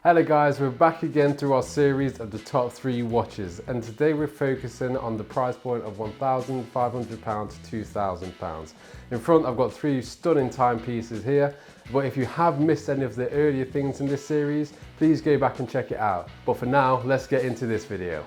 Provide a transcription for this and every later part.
Hello guys, we're back again through our series of the top 3 watches, and today we're focusing on the price point of £1,500 to £2,000. In front I've got 3 stunning timepieces here, but if you have missed any of the earlier things in this series, please go back and check it out. But for now, let's get into this video.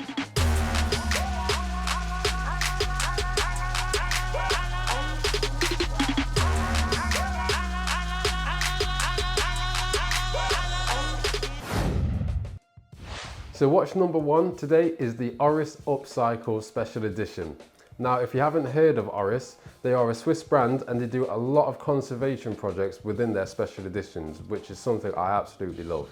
So watch number 1 today is the Oris Upcycle Special Edition. Now, if you haven't heard of Oris, they are a Swiss brand and they do a lot of conservation projects within their special editions, which is something I absolutely love.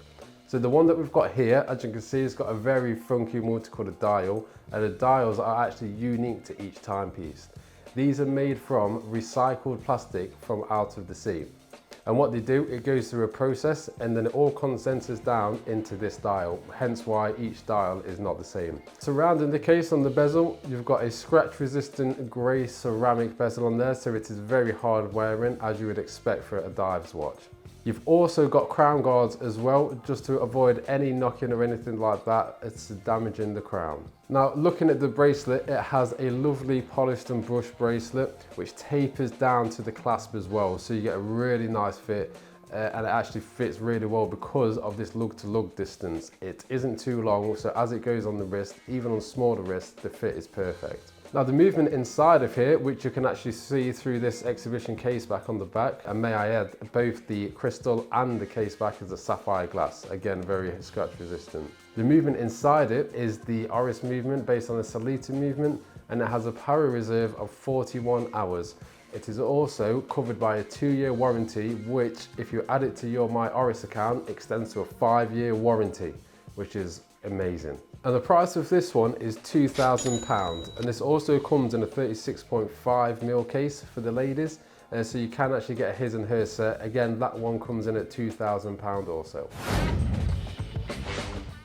So the one that we've got here, as you can see, it's got a very funky multicolored dial, and the dials are actually unique to each timepiece. These are made from recycled plastic from out of the sea. And what they do, it goes through a process and then it all condenses down into this dial, hence why each dial is not the same. Surrounding the case on the bezel, you've got a scratch resistant grey ceramic bezel on there, so it is very hard wearing as you would expect for a dives watch. You've also got crown guards as well, just to avoid any knocking or anything like that. It's damaging the crown. Now, looking at the bracelet, it has a lovely polished and brushed bracelet, which tapers down to the clasp as well. So you get a really nice fit, and it actually fits really well because of this lug to lug distance. It isn't too long, so as it goes on the wrist, even on smaller wrists, the fit is perfect. Now the movement inside of here, which you can actually see through this exhibition case back on the back, and may I add, both the crystal and the case back is a sapphire glass, again very scratch resistant. The movement inside it is the Oris movement based on the Salita movement, and it has a power reserve of 41 hours. It is also covered by a 2-year warranty, which if you add it to your My Oris account, extends to a 5-year warranty, which is amazing. And the price of this one is £2,000, and this also comes in a 36.5mm case for the ladies, so you can actually get a his and her set. Again, that one comes in at £2,000 also.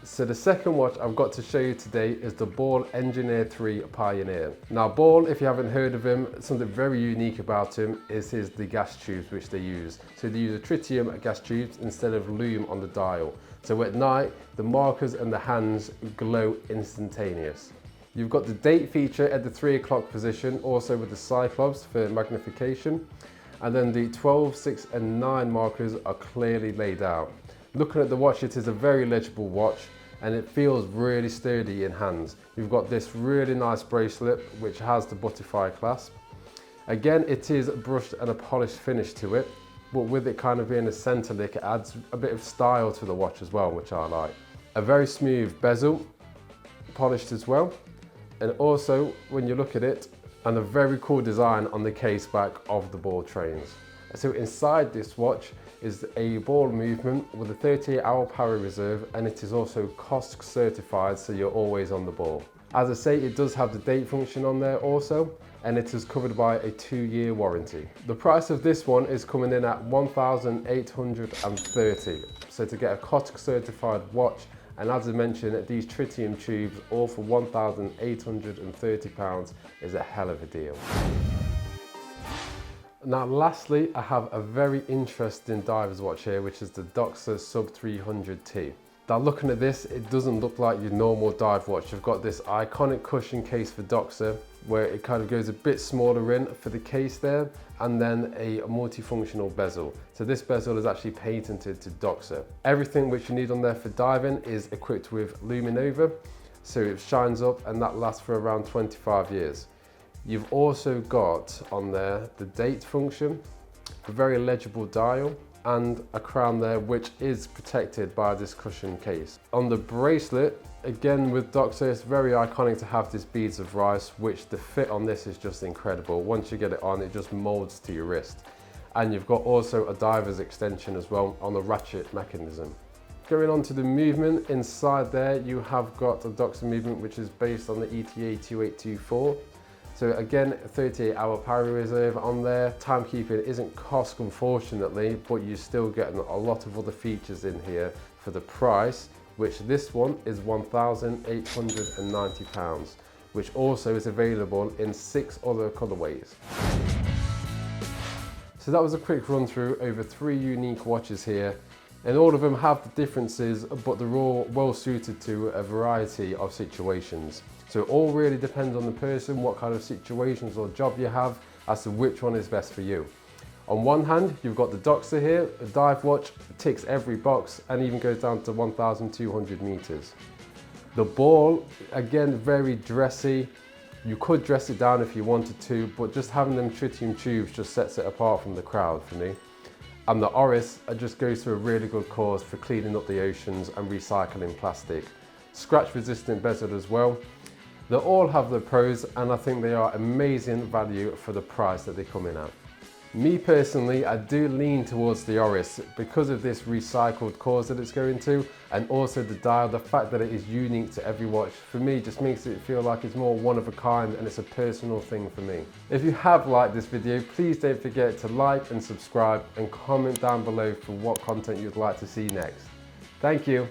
So the second watch I've got to show you today is the Ball Engineer 3 Pioneer. Now Ball, if you haven't heard of him, something very unique about him is the gas tubes which they use. So they use a tritium gas tubes instead of lume on the dial. So at night, the markers and the hands glow instantaneous. You've got the date feature at the 3 o'clock position, also with the Cyclops for magnification. And then the 12, 6 and 9 markers are clearly laid out. Looking at the watch, it is a very legible watch and it feels really sturdy in hands. You've got this really nice bracelet which has the butterfly clasp. Again, it is brushed and a polished finish to it, but with it kind of being a center lick, it adds a bit of style to the watch as well, which I like. A very smooth bezel, polished as well. And also, when you look at it, and a very cool design on the case back of the ball trains. So inside this watch is a ball movement with a 38-hour power reserve, and it is also COSC certified, so you're always on the ball. As I say, it does have the date function on there also, and it is covered by a 2-year warranty. The price of this one is coming in at £1,830. So to get a COSC certified watch, and as I mentioned, these tritium tubes all for £1,830 is a hell of a deal. Now lastly, I have a very interesting diver's watch here, which is the Doxa Sub 300T. Now looking at this, it doesn't look like your normal dive watch. You've got this iconic cushion case for Doxa, where it kind of goes a bit smaller in for the case there, and then a multifunctional bezel. So this bezel is actually patented to Doxa. Everything which you need on there for diving is equipped with Luminova, so it shines up and that lasts for around 25 years. You've also got on there the date function, a very legible dial, and a crown there which is protected by this cushion case. On the bracelet, again with Doxa, it's very iconic to have this beads of rice, which the fit on this is just incredible. Once you get it on, it just molds to your wrist. And you've got also a diver's extension as well on the ratchet mechanism. Going on to the movement, inside there you have got a Doxa movement which is based on the ETA 2824. So again, 38-hour power reserve on there. Timekeeping isn't COSC unfortunately, but you're still getting a lot of other features in here for the price, which this one is £1,890, which also is available in 6 other colourways. So that was a quick run through over 3 unique watches here. And all of them have the differences, but they're all well suited to a variety of situations. So it all really depends on the person, what kind of situations or job you have, as to which one is best for you. On one hand, you've got the Doxa here. A dive watch ticks every box and even goes down to 1,200 meters. The ball, again, very dressy. You could dress it down if you wanted to, but just having them tritium tubes just sets it apart from the crowd for me. And the Oris just goes to a really good cause for cleaning up the oceans and recycling plastic. Scratch resistant bezel as well. They all have their pros, and I think they are amazing value for the price that they come in at. Me personally, I do lean towards the Oris because of this recycled cause that it's going to, and also the dial, the fact that it is unique to every watch, for me just makes it feel like it's more one of a kind and it's a personal thing for me. If you have liked this video, please don't forget to like and subscribe and comment down below for what content you'd like to see next. Thank you.